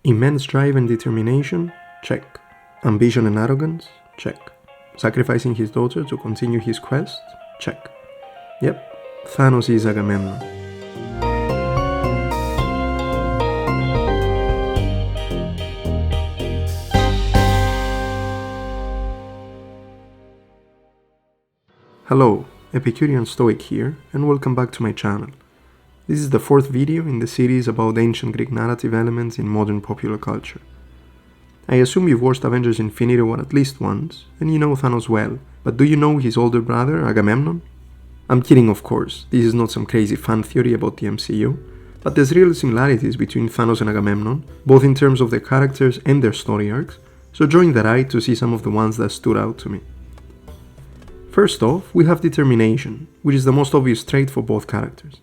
Immense drive and determination? Check. Ambition and arrogance? Check. Sacrificing his daughter to continue his quest? Check. Yep, Thanos is Agamemnon. Hello, Epicurean Stoic here, and welcome back to my channel. This is the fourth video in the series about ancient Greek narrative elements in modern popular culture. I assume you've watched Avengers Infinity War at least once, and you know Thanos well, but do you know his older brother, Agamemnon? I'm kidding, of course, this is not some crazy fan theory about the MCU, but there's real similarities between Thanos and Agamemnon, both in terms of their characters and their story arcs, so join the ride to see some of the ones that stood out to me. First off, we have determination, which is the most obvious trait for both characters.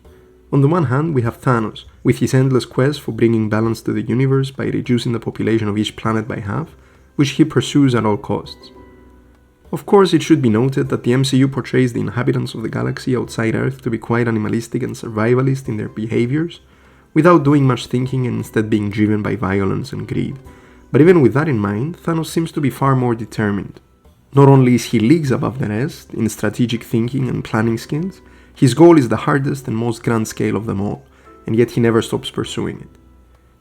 On the one hand, we have Thanos, with his endless quest for bringing balance to the universe by reducing the population of each planet by half, which he pursues at all costs. Of course, it should be noted that the MCU portrays the inhabitants of the galaxy outside Earth to be quite animalistic and survivalist in their behaviors, without doing much thinking and instead being driven by violence and greed. But even with that in mind, Thanos seems to be far more determined. Not only is he leagues above the rest in strategic thinking and planning skills, his goal is the hardest and most grand scale of them all, and yet he never stops pursuing it.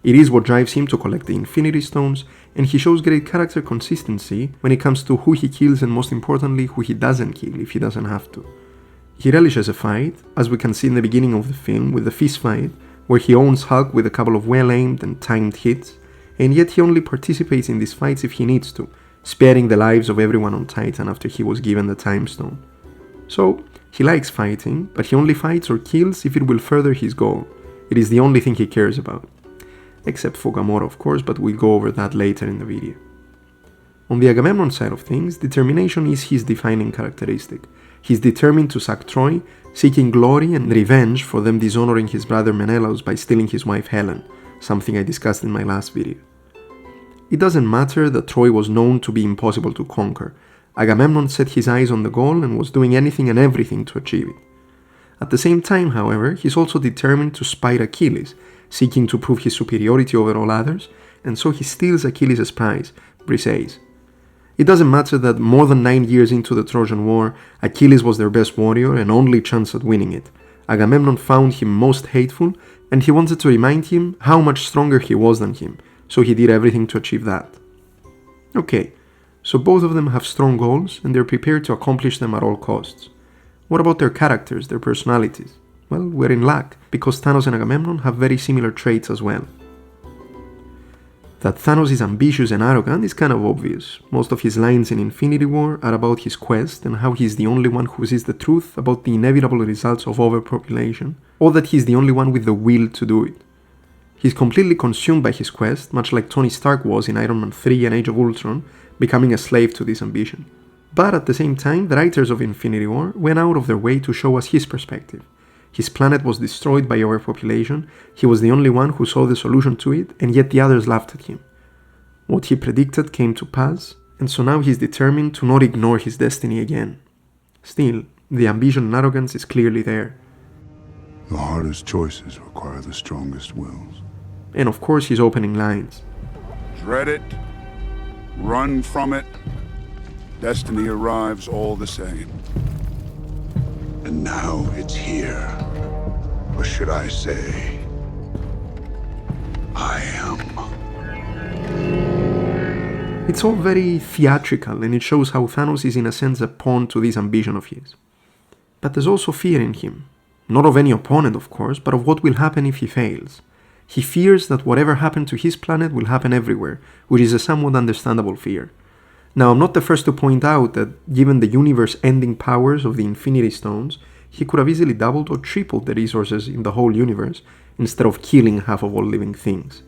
It is what drives him to collect the Infinity Stones, and he shows great character consistency when it comes to who he kills and most importantly who he doesn't kill if he doesn't have to. He relishes a fight, as we can see in the beginning of the film with the fist fight, where he owns Hulk with a couple of well-aimed and timed hits, and yet he only participates in these fights if he needs to, sparing the lives of everyone on Titan after he was given the Time Stone. So, he likes fighting, but he only fights or kills if it will further his goal. It is the only thing he cares about. Except for Gamora, of course, but we'll go over that later in the video. On the Agamemnon side of things, determination is his defining characteristic. He's determined to sack Troy, seeking glory and revenge for them dishonoring his brother Menelaus by stealing his wife Helen, something I discussed in my last video. It doesn't matter that Troy was known to be impossible to conquer. Agamemnon set his eyes on the goal and was doing anything and everything to achieve it. At the same time, however, he's also determined to spite Achilles, seeking to prove his superiority over all others, and so he steals Achilles' prize, Briseis. It doesn't matter that more than 9 years into the Trojan War, Achilles was their best warrior and only chance at winning it. Agamemnon found him most hateful, and he wanted to remind him how much stronger he was than him, so he did everything to achieve that. Okay, so both of them have strong goals and they're prepared to accomplish them at all costs. What about their characters, their personalities? Well, we're in luck, because Thanos and Agamemnon have very similar traits as well. That Thanos is ambitious and arrogant is kind of obvious. Most of his lines in Infinity War are about his quest and how he's the only one who sees the truth about the inevitable results of overpopulation, or that he's the only one with the will to do it. He's completely consumed by his quest, much like Tony Stark was in Iron Man 3 and Age of Ultron, becoming a slave to this ambition. But at the same time, the writers of Infinity War went out of their way to show us his perspective. His planet was destroyed by overpopulation, he was the only one who saw the solution to it, and yet the others laughed at him. What he predicted came to pass, and so now he's determined to not ignore his destiny again. Still, the ambition and arrogance is clearly there. The hardest choices require the strongest wills. And of course his opening lines. Dread it, run from it, destiny arrives all the same. And now it's here. Or should I say, I am. It's all very theatrical, and it shows how Thanos is in a sense a pawn to this ambition of his. But there's also fear in him. Not of any opponent, of course, but of what will happen if he fails. He fears that whatever happened to his planet will happen everywhere, which is a somewhat understandable fear. Now, I'm not the first to point out that, given the universe-ending powers of the Infinity Stones, he could have easily doubled or tripled the resources in the whole universe, instead of killing half of all living things.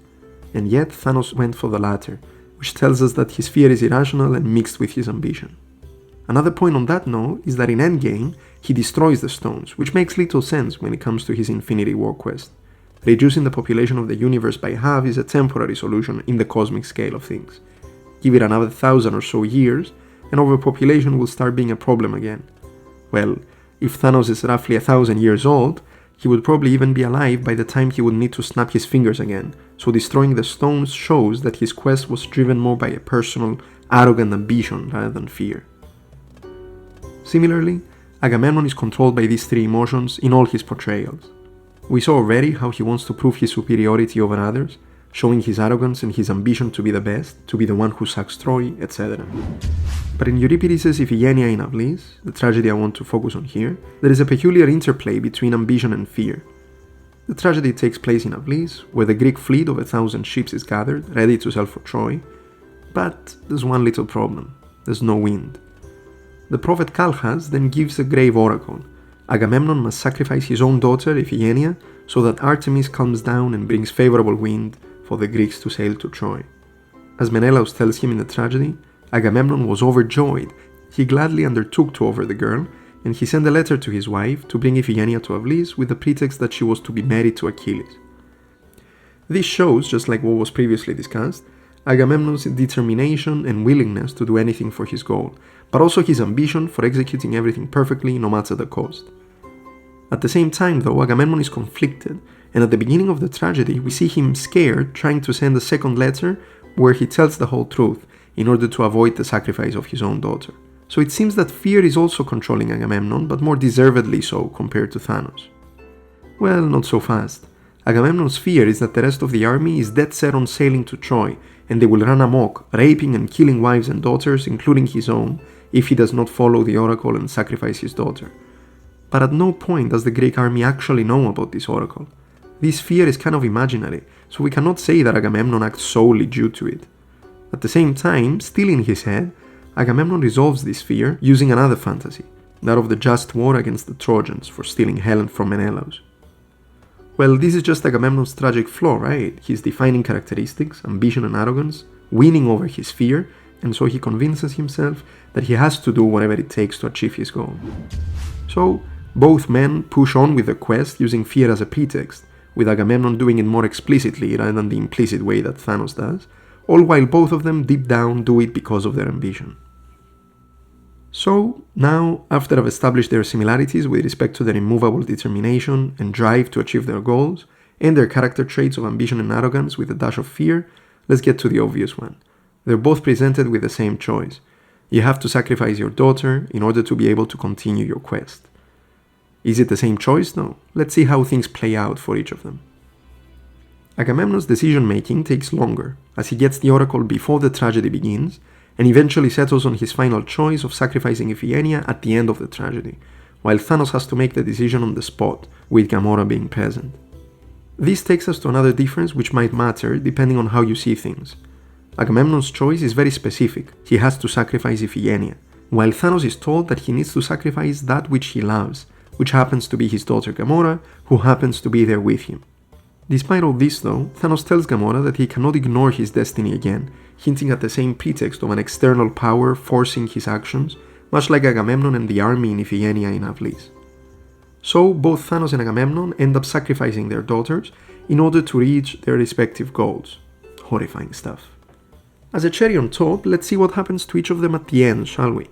And yet, Thanos went for the latter, which tells us that his fear is irrational and mixed with his ambition. Another point on that note is that in Endgame, he destroys the stones, which makes little sense when it comes to his Infinity War quest. Reducing the population of the universe by half is a temporary solution in the cosmic scale of things. Give it another 1,000 or so years, and overpopulation will start being a problem again. Well, if Thanos is roughly 1,000 years old, He would probably even be alive by the time he would need to snap his fingers again, so destroying the stones shows that his quest was driven more by a personal, arrogant ambition rather than fear. Similarly, Agamemnon is controlled by these three emotions in all his portrayals. We saw already how he wants to prove his superiority over others, showing his arrogance and his ambition to be the best, to be the one who sacks Troy, etc. But in Euripides' Iphigenia in Avlis, the tragedy I want to focus on here, there is a peculiar interplay between ambition and fear. The tragedy takes place in Avlis, where the Greek fleet of 1,000 ships is gathered, ready to sail for Troy, but there's one little problem: there's no wind. The prophet Calchas then gives a grave oracle. Agamemnon must sacrifice his own daughter, Iphigenia, so that Artemis calms down and brings favorable wind for the Greeks to sail to Troy. As Menelaus tells him in the tragedy, Agamemnon was overjoyed. He gladly undertook to offer the girl, and he sent a letter to his wife to bring Iphigenia to Avlis with the pretext that she was to be married to Achilles. This shows, just like what was previously discussed, Agamemnon's determination and willingness to do anything for his goal, but also his ambition for executing everything perfectly no matter the cost. At the same time though, Agamemnon is conflicted, and at the beginning of the tragedy we see him scared trying to send a second letter where he tells the whole truth in order to avoid the sacrifice of his own daughter. So it seems that fear is also controlling Agamemnon, but more deservedly so compared to Thanos. Well, not so fast. Agamemnon's fear is that the rest of the army is dead set on sailing to Troy, and they will run amok, raping and killing wives and daughters, including his own, if he does not follow the oracle and sacrifice his daughter. But at no point does the Greek army actually know about this oracle. This fear is kind of imaginary, so we cannot say that Agamemnon acts solely due to it. At the same time, still in his head, Agamemnon resolves this fear using another fantasy, that of the just war against the Trojans for stealing Helen from Menelaus. Well, this is just Agamemnon's tragic flaw, right? His defining characteristics, ambition and arrogance, winning over his fear, and so he convinces himself that he has to do whatever it takes to achieve his goal. So, both men push on with the quest using fear as a pretext, with Agamemnon doing it more explicitly rather than the implicit way that Thanos does, all while both of them deep down do it because of their ambition. So, now, after I've established their similarities with respect to their immovable determination and drive to achieve their goals, and their character traits of ambition and arrogance with a dash of fear, let's get to the obvious one. They're both presented with the same choice. You have to sacrifice your daughter in order to be able to continue your quest. Is it the same choice? No. Let's see how things play out for each of them. Agamemnon's decision-making takes longer, as he gets the oracle before the tragedy begins, and eventually settles on his final choice of sacrificing Iphigenia at the end of the tragedy, while Thanos has to make the decision on the spot, with Gamora being present. This takes us to another difference which might matter depending on how you see things. Agamemnon's choice is very specific. He has to sacrifice Iphigenia, while Thanos is told that he needs to sacrifice that which he loves, which happens to be his daughter Gamora, who happens to be there with him. Despite all this though, Thanos tells Gamora that he cannot ignore his destiny again, hinting at the same pretext of an external power forcing his actions, much like Agamemnon and the army in Iphigenia in Avlis. So both Thanos and Agamemnon end up sacrificing their daughters in order to reach their respective goals. Horrifying stuff. As a cherry on top, let's see what happens to each of them at the end, shall we?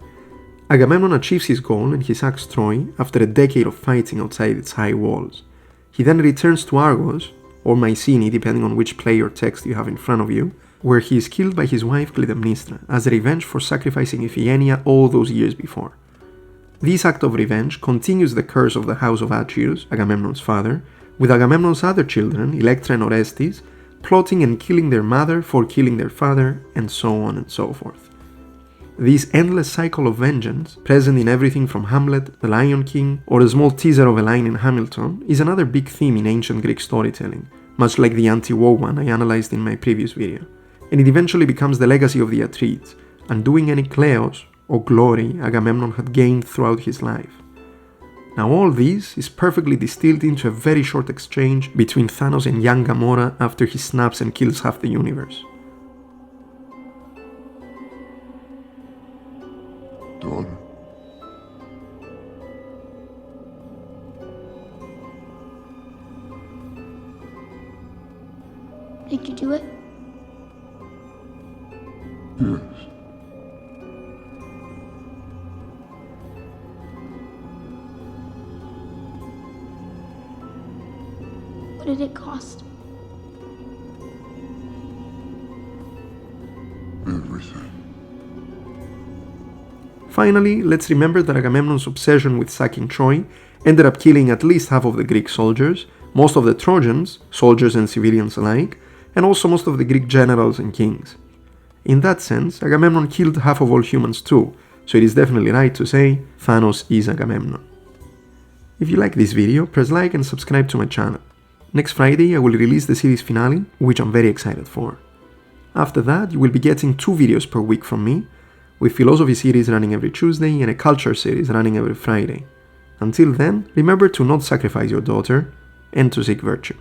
Agamemnon achieves his goal and he sacks Troy after a decade of fighting outside its high walls. He then returns to Argos, or Mycenae depending on which play or text you have in front of you, where he is killed by his wife Clytemnestra as a revenge for sacrificing Iphigenia all those years before. This act of revenge continues the curse of the house of Atreus, Agamemnon's father, with Agamemnon's other children, Electra and Orestes, plotting and killing their mother for killing their father, and so on and so forth. This endless cycle of vengeance, present in everything from Hamlet, The Lion King, or a small teaser of a line in Hamilton, is another big theme in ancient Greek storytelling, much like the anti-war one I analyzed in my previous video, and it eventually becomes the legacy of the Atreides, undoing any kleos, or glory, Agamemnon had gained throughout his life. Now all this is perfectly distilled into a very short exchange between Thanos and young Gamora after he snaps and kills half the universe. Daughter. Did you do it? Yes. did it cost? Everything. Finally, let's remember that Agamemnon's obsession with sacking Troy ended up killing at least half of the Greek soldiers, most of the Trojans, soldiers and civilians alike, and also most of the Greek generals and kings. In that sense, Agamemnon killed half of all humans too, so it is definitely right to say Thanos is Agamemnon. If you like this video, press like and subscribe to my channel. Next Friday I will release the series finale, which I'm very excited for. After that, you will be getting 2 videos per week from me, with philosophy series running every Tuesday and a culture series running every Friday. Until then, remember to not sacrifice your daughter and to seek virtue.